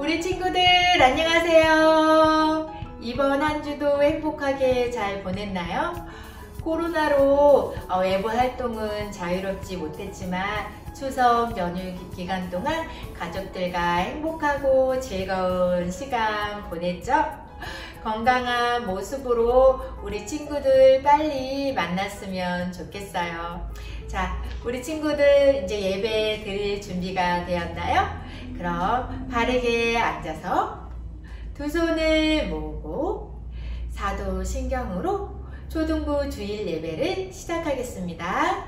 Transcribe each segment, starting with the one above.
우리 친구들 안녕하세요. 이번 한 주도 행복하게 잘 보냈나요? 코로나로 외부 활동은 자유롭지 못했지만 추석 연휴 기간 동안 가족들과 행복하고 즐거운 시간 보냈죠? 건강한 모습으로 우리 친구들 빨리 만났으면 좋겠어요. 자, 우리 친구들 이제 예배 드릴 준비가 되었나요? 그럼 바르게 앉아서 두 손을 모으고 사도신경으로 초등부 주일 예배를 시작하겠습니다.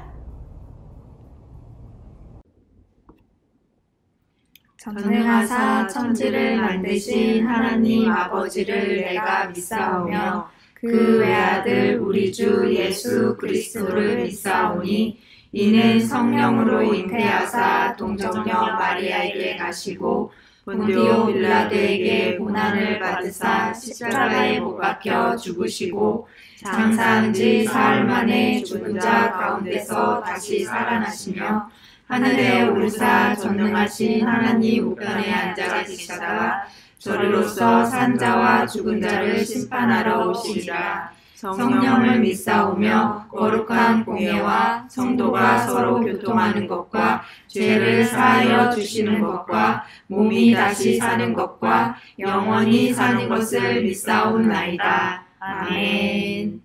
전능하사 천지를 만드신 하나님 아버지를 내가 믿사오며 그 외아들 우리 주 예수 그리스도를 믿사오니 이는 성령으로 잉태하사 동정녀 마리아에게 가시고 본디오 빌라도에게 고난을 받으사 십자가에 못 박혀 죽으시고 장사한 지 사흘 만에 죽은 자 가운데서 다시 살아나시며 하늘에 오르사 전능하신 하나님 우편에 앉아 계시다가 저리로서 산 자와 죽은 자를 심판하러 오시리라. 성령을 믿사오며 거룩한 공예와 성도가 서로 교통하는 것과 죄를 사하여 주시는 것과 몸이 다시 사는 것과 영원히 사는 것을 믿사옵나이다. 아멘.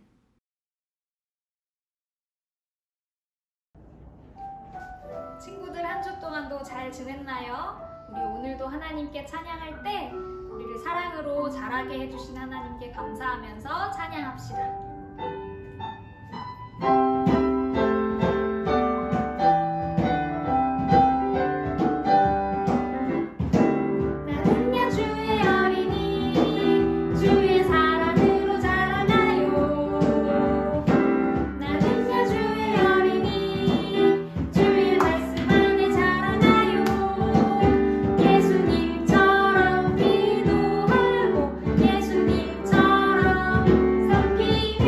친구들 한 주 동안도 잘 지냈나요? 우리 오늘도 하나님께 찬양할 때 우리를 사랑으로 자라게 해주신 하나님께 감사하면서 찬양합시다. 예수님처럼 섬기며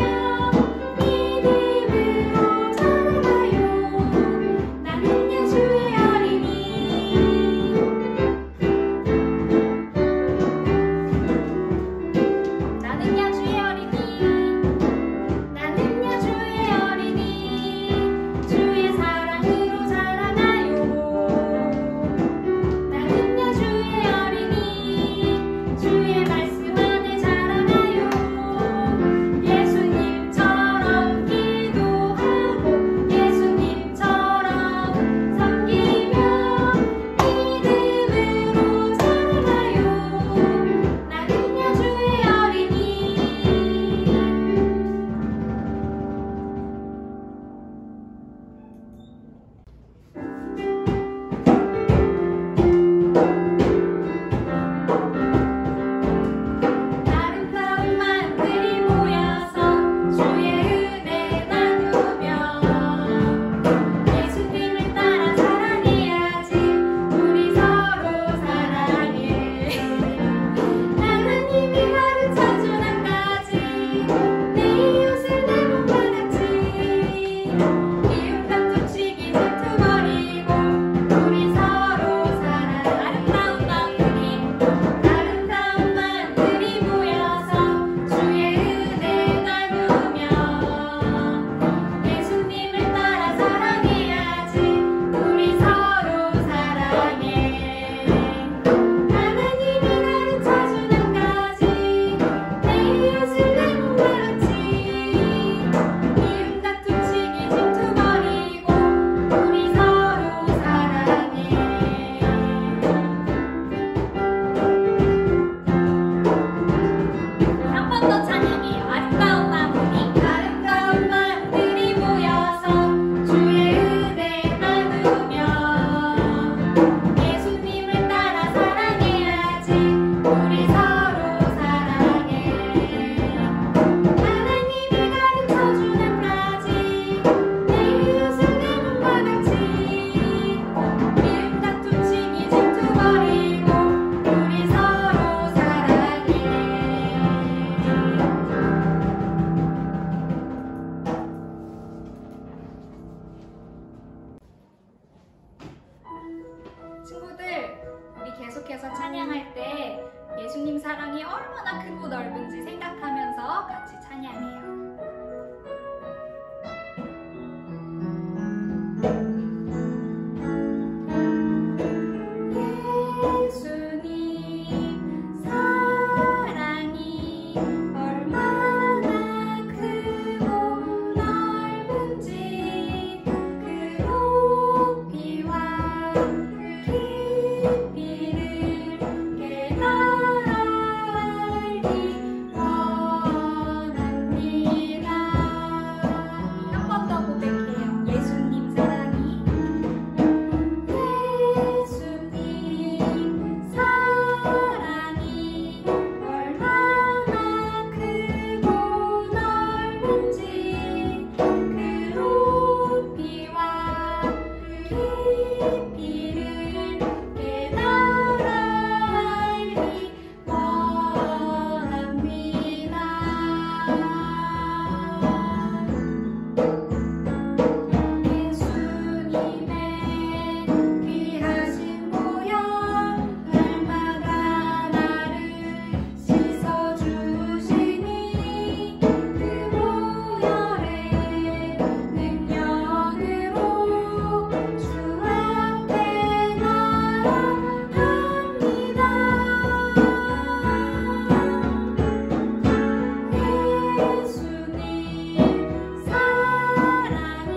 계속해서 찬양할 때 예수님 사랑이 얼마나 크고 넓은지 생각하면서 같이 찬양해요. 예수님 사랑이 얼마나 크고 넓은지 그 높이와 깊이를 깨달아 알기 원합니다. 한 번 더 고백해요. 예수님 사랑이 얼마나 크고 넓은지 그 높이와 깊이를 깨달아 알기 원합니다. 예수님의 귀하신 보혈 날마다 나를 씻어주시니 그 보혈의 능력으로 주 앞에 나아갑니다. 예수님 사랑이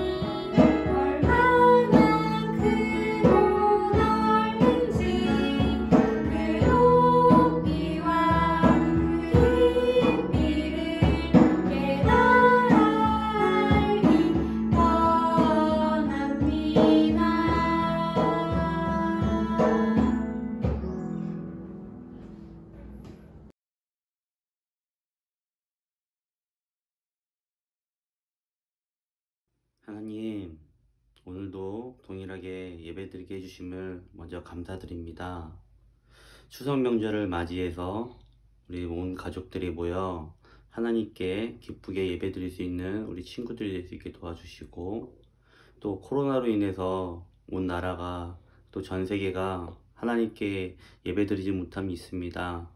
얼마나 크고 넓은지 그 높이와 깊이를 깨달아 알기 원합니다. 하나님, 오늘도 동일하게 예배드리게 해주심을 먼저 감사드립니다. 추석 명절을 맞이해서 우리 온 가족들이 모여 하나님께 기쁘게 예배드릴 수 있는 우리 친구들이 될 수 있게 도와주시고, 또 코로나로 인해서 온 나라가 또 전 세계가 하나님께 예배드리지 못함이 있습니다.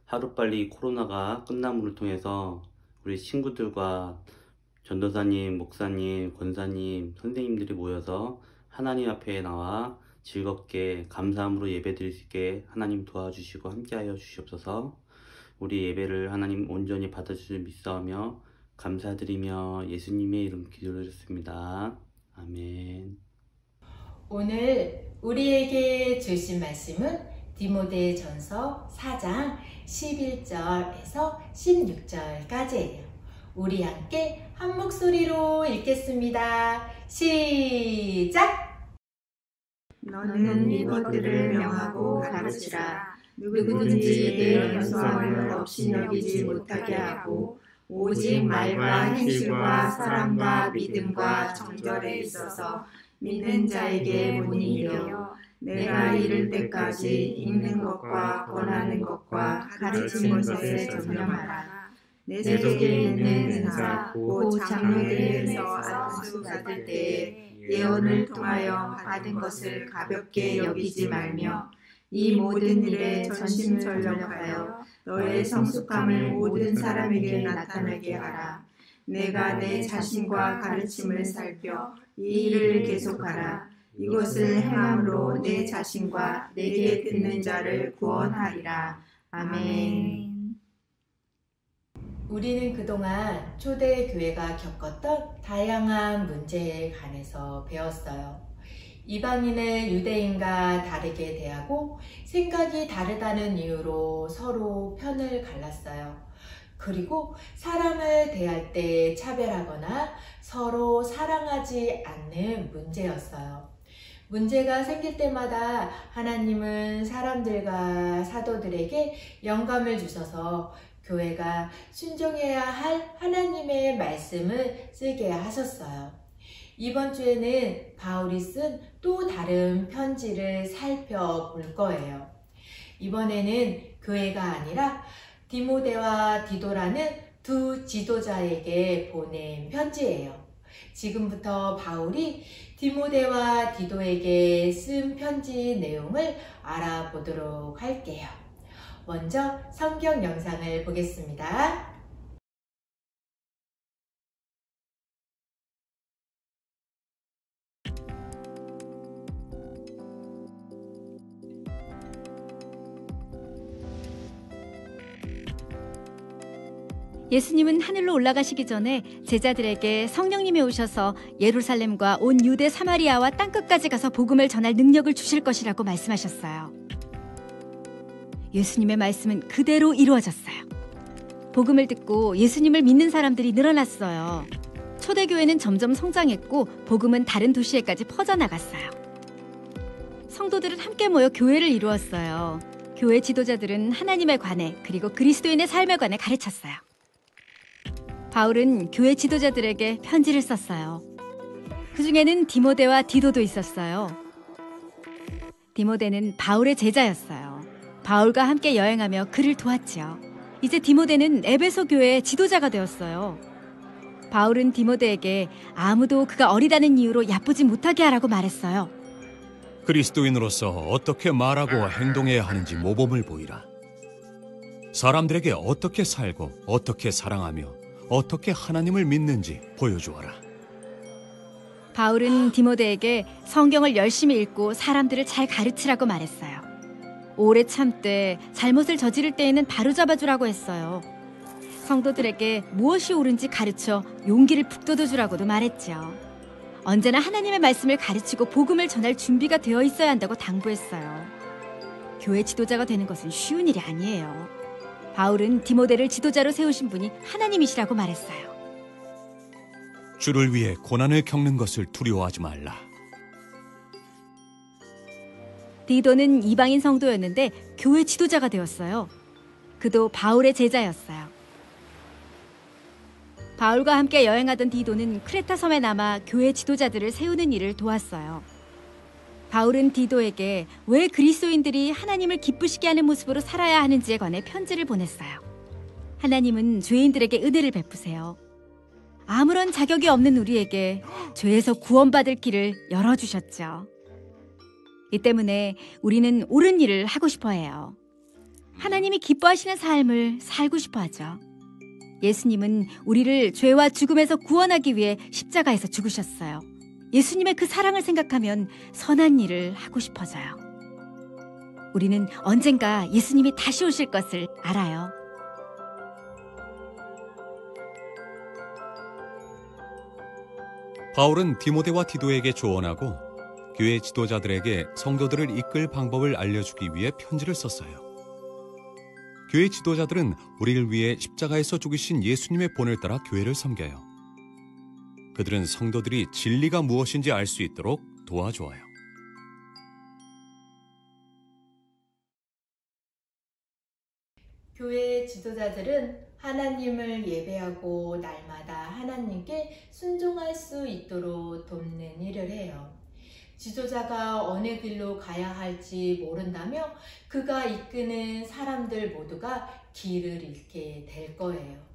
하루빨리 코로나가 끝남을 통해서 우리 친구들과 전도사님, 목사님, 권사님, 선생님들이 모여서 하나님 앞에 나와 즐겁게 감사함으로 예배드릴 수 있게 하나님 도와주시고 함께하여 주시옵소서. 우리 예배를 하나님 온전히 받아주실 믿사오며 감사드리며 예수님의 이름 기도드렸습니다. 아멘. 오늘 우리에게 주신 말씀은 디모데전서 4장 11절에서 16절까지예요. 우리 함께 한 목소리로 읽겠습니다. 시작! 너는 이것들을 명하고 가르치라. 누구든지 내 연수함을 없이 여기지 못하게 하고 오직 말과 행실과 사랑과 믿음과 정결에 있어서 믿는 자에게 문의되어 내가 이를 때까지 읽는 것과 권하는 것과 가르치는 것에 전념하라. 내 속에 있는 은사 곧 장로들에게서 안수 받을 때에 예언을 통하여 받은 것을 가볍게 여기지 말며 이 모든 일에 전심전력하여 너의 성숙함을 모든 사람에게 나타나게 하라. 내가 내 자신과 가르침을 살펴 이 일을 계속하라. 이것을 행함으로 내 자신과 내게 듣는 자를 구원하리라. 아멘. 우리는 그동안 초대교회가 겪었던 다양한 문제에 관해서 배웠어요. 이방인을 유대인과 다르게 대하고 생각이 다르다는 이유로 서로 편을 갈랐어요. 그리고 사람을 대할 때 차별하거나 서로 사랑하지 않는 문제였어요. 문제가 생길 때마다 하나님은 사람들과 사도들에게 영감을 주셔서 교회가 순종해야 할 하나님의 말씀을 쓰게 하셨어요. 이번 주에는 바울이 쓴 또 다른 편지를 살펴볼 거예요. 이번에는 교회가 아니라 디모데와 디도라는 두 지도자에게 보낸 편지예요. 지금부터 바울이 디모데와 디도에게 쓴 편지 내용을 알아보도록 할게요. 먼저 성경 영상을 보겠습니다. 예수님은 하늘로 올라가시기 전에 제자들에게 성령님이 오셔서 예루살렘과 온 유대 사마리아와 땅끝까지 가서 복음을 전할 능력을 주실 것이라고 말씀하셨어요. 예수님의 말씀은 그대로 이루어졌어요. 복음을 듣고 예수님을 믿는 사람들이 늘어났어요. 초대교회는 점점 성장했고 복음은 다른 도시에까지 퍼져나갔어요. 성도들은 함께 모여 교회를 이루었어요. 교회 지도자들은 하나님에 관해 그리고 그리스도인의 삶에 관해 가르쳤어요. 바울은 교회 지도자들에게 편지를 썼어요. 그 중에는 디모데와 디도도 있었어요. 디모데는 바울의 제자였어요. 바울과 함께 여행하며 그를 도왔지요. 이제 디모데는 에베소 교회의 지도자가 되었어요. 바울은 디모데에게 아무도 그가 어리다는 이유로 얕보지 못하게 하라고 말했어요. 그리스도인으로서 어떻게 말하고 행동해야 하는지 모범을 보이라. 사람들에게 어떻게 살고 어떻게 사랑하며 어떻게 하나님을 믿는지 보여주어라. 바울은 디모데에게 성경을 열심히 읽고 사람들을 잘 가르치라고 말했어요. 오래 참되 잘못을 저지를 때에는 바로잡아주라고 했어요. 성도들에게 무엇이 옳은지 가르쳐 용기를 북돋워주라고도 말했죠. 언제나 하나님의 말씀을 가르치고 복음을 전할 준비가 되어 있어야 한다고 당부했어요. 교회 지도자가 되는 것은 쉬운 일이 아니에요. 바울은 디모데를 지도자로 세우신 분이 하나님이시라고 말했어요. 주를 위해 고난을 겪는 것을 두려워하지 말라. 디도는 이방인 성도였는데 교회 지도자가 되었어요. 그도 바울의 제자였어요. 바울과 함께 여행하던 디도는 크레타 섬에 남아 교회 지도자들을 세우는 일을 도왔어요. 바울은 디도에게 왜 그리스도인들이 하나님을 기쁘시게 하는 모습으로 살아야 하는지에 관해 편지를 보냈어요. 하나님은 죄인들에게 은혜를 베푸세요. 아무런 자격이 없는 우리에게 죄에서 구원받을 길을 열어주셨죠. 이 때문에 우리는 옳은 일을 하고 싶어 해요. 하나님이 기뻐하시는 삶을 살고 싶어 하죠. 예수님은 우리를 죄와 죽음에서 구원하기 위해 십자가에서 죽으셨어요. 예수님의 그 사랑을 생각하면 선한 일을 하고 싶어져요. 우리는 언젠가 예수님이 다시 오실 것을 알아요. 바울은 디모데와 디도에게 조언하고 교회 지도자들에게 성도들을 이끌 방법을 알려주기 위해 편지를 썼어요. 교회 지도자들은 우리를 위해 십자가에서 죽으신 예수님의 본을 따라 교회를 섬겨요. 그들은 성도들이 진리가 무엇인지 알 수 있도록 도와주어요. 교회 지도자들은 하나님을 예배하고 날마다 하나님께 순종할 수 있도록 돕는 일을 해요. 지도자가 어느 길로 가야 할지 모른다며 그가 이끄는 사람들 모두가 길을 잃게 될 거예요.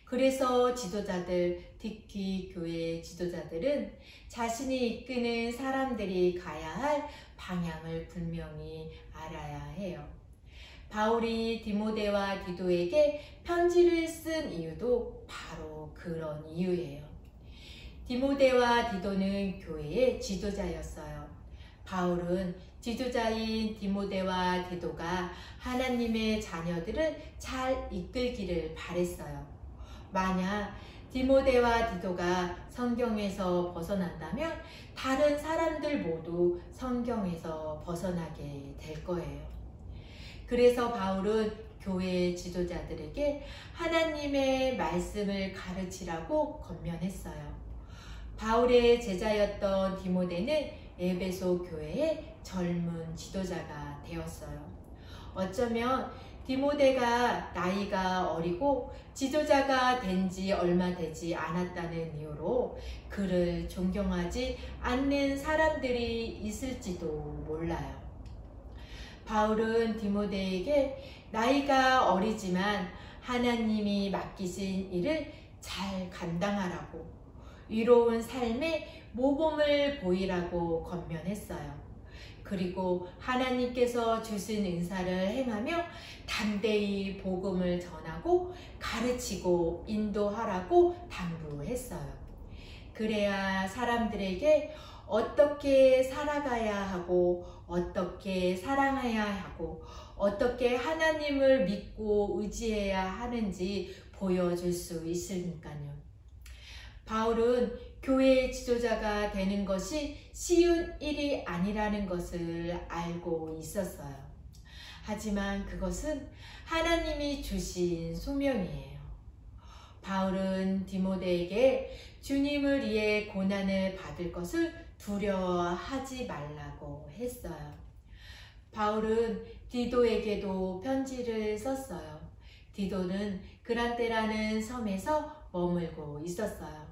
그래서 지도자들, 특히 교회 지도자들은 자신이 이끄는 사람들이 가야 할 방향을 분명히 알아야 해요. 바울이 디모데와 디도에게 편지를 쓴 이유도 바로 그런 이유예요. 디모데와 디도는 교회의 지도자였어요. 바울은 지도자인 디모데와 디도가 하나님의 자녀들을 잘 이끌기를 바랬어요. 만약 디모데와 디도가 성경에서 벗어난다면 다른 사람들 모두 성경에서 벗어나게 될 거예요. 그래서 바울은 교회 지도자들에게 하나님의 말씀을 가르치라고 권면했어요. 바울의 제자였던 디모데는 에베소 교회의 젊은 지도자가 되었어요. 어쩌면 디모데가 나이가 어리고 지도자가 된 지 얼마 되지 않았다는 이유로 그를 존경하지 않는 사람들이 있을지도 몰라요. 바울은 디모데에게 나이가 어리지만 하나님이 맡기신 일을 잘 감당하라고, 위로운 삶의 모범을 보이라고 권면했어요. 그리고 하나님께서 주신 은사를 행하며 담대히 복음을 전하고 가르치고 인도하라고 당부했어요. 그래야 사람들에게 어떻게 살아가야 하고 어떻게 사랑해야 하고 어떻게 하나님을 믿고 의지해야 하는지 보여줄 수 있으니까요. 바울은 교회의 지도자가 되는 것이 쉬운 일이 아니라는 것을 알고 있었어요. 하지만 그것은 하나님이 주신 소명이에요. 바울은 디모데에게 주님을 위해 고난을 받을 것을 두려워하지 말라고 했어요. 바울은 디도에게도 편지를 썼어요. 디도는 그란테라는 섬에서 머물고 있었어요.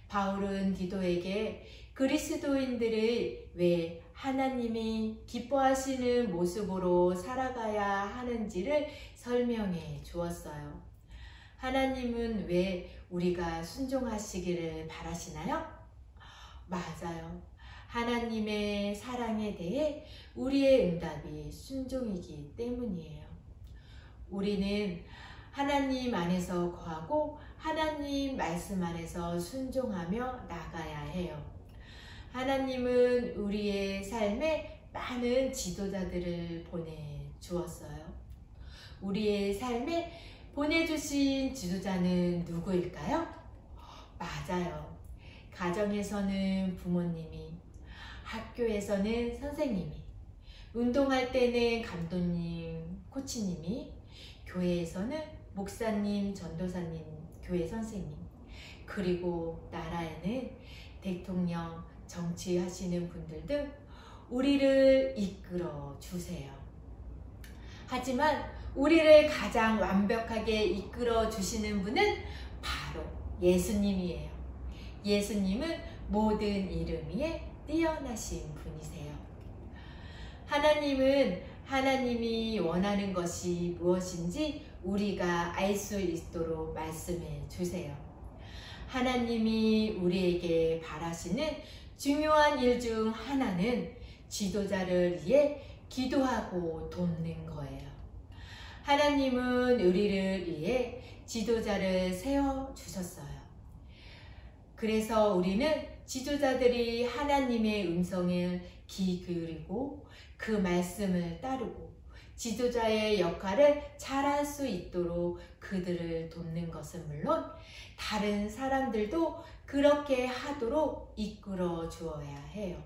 바울은 디도에게 그리스도인들을 왜 하나님이 기뻐하시는 모습으로 살아가야 하는지를 설명해 주었어요. 하나님은 왜 우리가 순종하시기를 바라시나요? 맞아요. 하나님의 사랑에 대해 우리의 응답이 순종이기 때문이에요. 우리는 하나님 안에서 거하고 하나님 말씀 안에서 순종하며 나가야 해요. 하나님은 우리의 삶에 많은 지도자들을 보내주었어요. 우리의 삶에 보내주신 지도자는 누구일까요? 맞아요. 가정에서는 부모님이, 학교에서는 선생님이, 운동할 때는 감독님, 코치님이, 교회에서는 목사님, 전도사님, 교회 선생님, 그리고 나라에는 대통령, 정치하시는 분들 등 우리를 이끌어 주세요. 하지만 우리를 가장 완벽하게 이끌어 주시는 분은 바로 예수님이에요. 예수님은 모든 이름 위에 뛰어나신 분이세요. 하나님은 하나님이 원하는 것이 무엇인지 우리가 알 수 있도록 말씀해 주세요. 하나님이 우리에게 바라시는 중요한 일 중 하나는 지도자를 위해 기도하고 돕는 거예요. 하나님은 우리를 위해 지도자를 세워주셨어요. 그래서 우리는 지도자들이 하나님의 음성을 귀 기울이고 그 말씀을 따르고 지도자의 역할을 잘할 수 있도록 그들을 돕는 것은 물론 다른 사람들도 그렇게 하도록 이끌어 주어야 해요.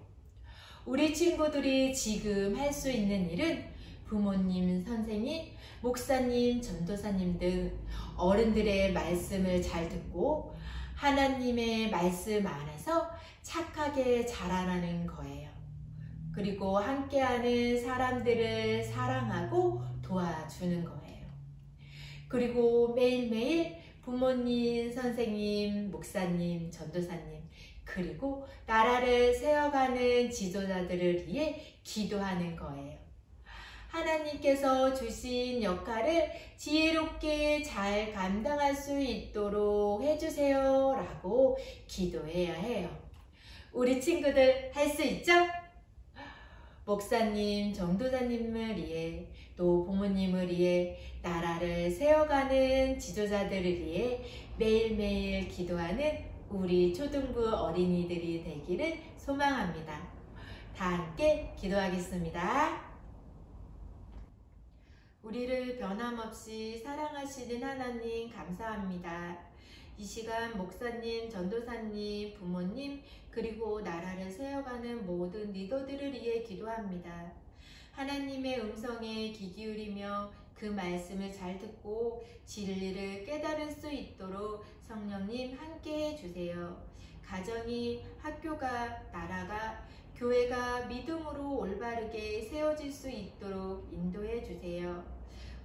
우리 친구들이 지금 할 수 있는 일은 부모님, 선생님, 목사님, 전도사님 등 어른들의 말씀을 잘 듣고 하나님의 말씀 안에서 착하게 자라나는 거예요. 그리고 함께하는 사람들을 사랑하고 도와주는 거예요. 그리고 매일매일 부모님, 선생님, 목사님, 전도사님, 그리고 나라를 세워가는 지도자들을 위해 기도하는 거예요. 하나님께서 주신 역할을 지혜롭게 잘 감당할 수 있도록 해주세요 라고 기도해야 해요. 우리 친구들 할 수 있죠? 목사님, 전도사님을 위해 또 부모님을 위해 나라를 세워가는 지도자들을 위해 매일매일 기도하는 우리 초등부 어린이들이 되기를 소망합니다. 다 함께 기도하겠습니다. 우리를 변함없이 사랑하시는 하나님 감사합니다. 이 시간 목사님, 전도사님, 부모님, 그리고 나라를 세워가는 모든 리더들을 위해 기도합니다. 하나님의 음성에 귀 기울이며 그 말씀을 잘 듣고 진리를 깨달을 수 있도록 성령님 함께 해주세요. 가정이, 학교가, 나라가, 교회가 믿음으로 올바르게 세워질 수 있도록 인도해 주세요.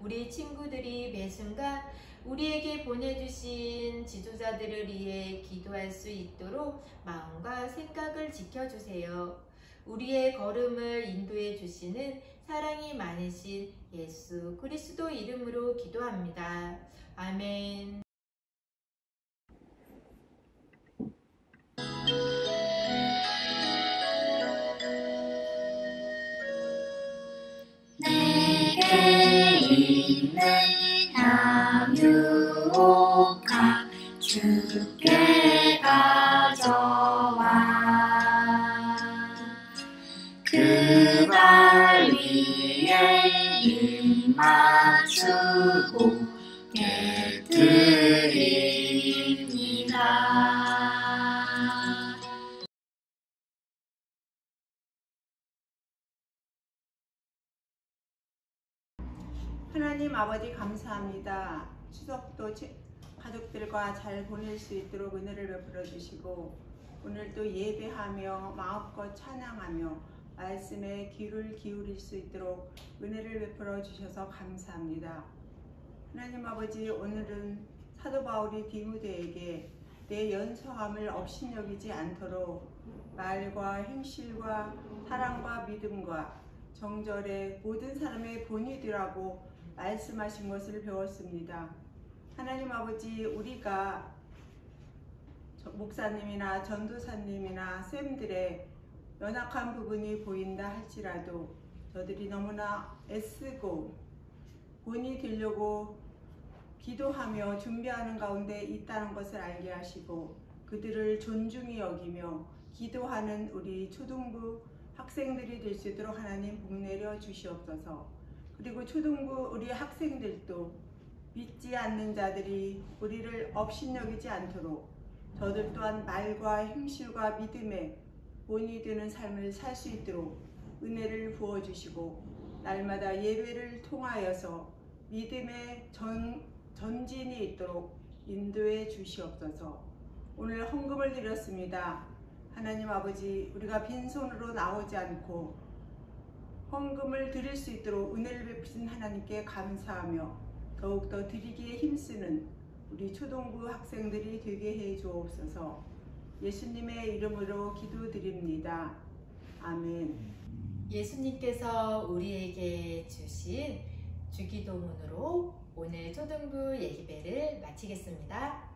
우리 친구들이 매 순간 우리에게 보내주신 지도자들을 위해 기도할 수 있도록 마음과 생각을 지켜주세요. 우리의 걸음을 인도해 주시는 사랑이 많으신 예수 그리스도 이름으로 기도합니다. 아멘. 참 유혹하 주께 가져와 그 발 위에 입 맞추고 깨뜨립니다. 하나님 아버지 감사합니다. 추석도 가족들과 잘 보낼 수 있도록 은혜를 베풀어 주시고 오늘도 예배하며 마음껏 찬양하며 말씀에 귀를 기울일 수 있도록 은혜를 베풀어 주셔서 감사합니다. 하나님 아버지, 오늘은 사도 바울이 디모데에게 내 연소함을 업신여기지 않도록 말과 행실과 사랑과 믿음과 정절에 모든 사람의 본이 되라고 말씀하신 것을 배웠습니다. 하나님 아버지, 우리가 목사님이나 전도사님이나 쌤들의 연약한 부분이 보인다 할지라도 저들이 너무나 애쓰고 본이 되려고 기도하며 준비하는 가운데 있다는 것을 알게 하시고 그들을 존중히 여기며 기도하는 우리 초등부 학생들이 될 수 있도록 하나님 복내려 주시옵소서. 그리고 초등부 우리 학생들도 믿지 않는 자들이 우리를 업신여기지 않도록 저들 또한 말과 행실과 믿음에 본이 되는 삶을 살 수 있도록 은혜를 부어주시고 날마다 예배를 통하여서 믿음의 전진이 있도록 인도해 주시옵소서. 오늘 헌금을 드렸습니다. 하나님 아버지, 우리가 빈손으로 나오지 않고 헌금을 드릴 수 있도록 은혜를 베푸신 하나님께 감사하며 더욱더 드리기에 힘쓰는 우리 초등부 학생들이 되게 해 주옵소서. 예수님의 이름으로 기도드립니다. 아멘. 예수님께서 우리에게 주신 주기도문으로 오늘 초등부 예배를 마치겠습니다.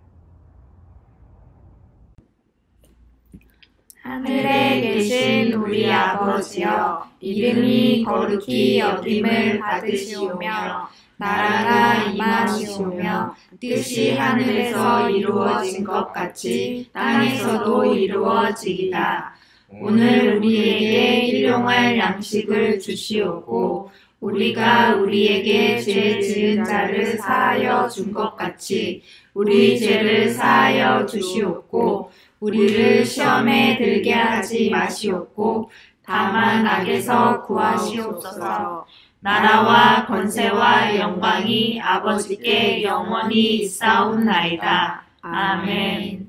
하늘에 계신 우리 아버지여, 이름이 거룩히 여김을 받으시오며 나라가 임하시오며 뜻이 하늘에서 이루어진 것 같이 땅에서도 이루어지이다. 오늘 우리에게 일용할 양식을 주시옵고 우리가 우리에게 죄 지은 자를 사하여 준 것 같이 우리 죄를 사하여 주시옵고 우리를 시험에 들게 하지 마시옵고 다만 악에서 구하시옵소서. 나라와 권세와 영광이 아버지께 영원히 있사옵나이다. 아멘.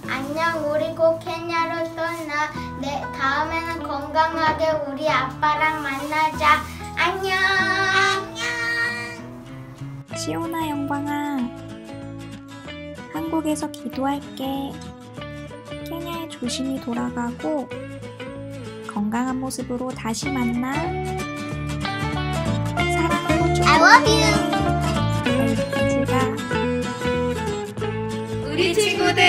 안녕, 우리 곧 케냐로 떠나. 다음에는 건강하게 우리 아빠랑 만나자. 안녕. 시온아, 영광아, 한국에서 기도할게. 케냐에 조심히 돌아가고 건강한 모습으로 다시 만나. 사랑하고 축복해. I love you. 네, 같이 가. 우리 친구들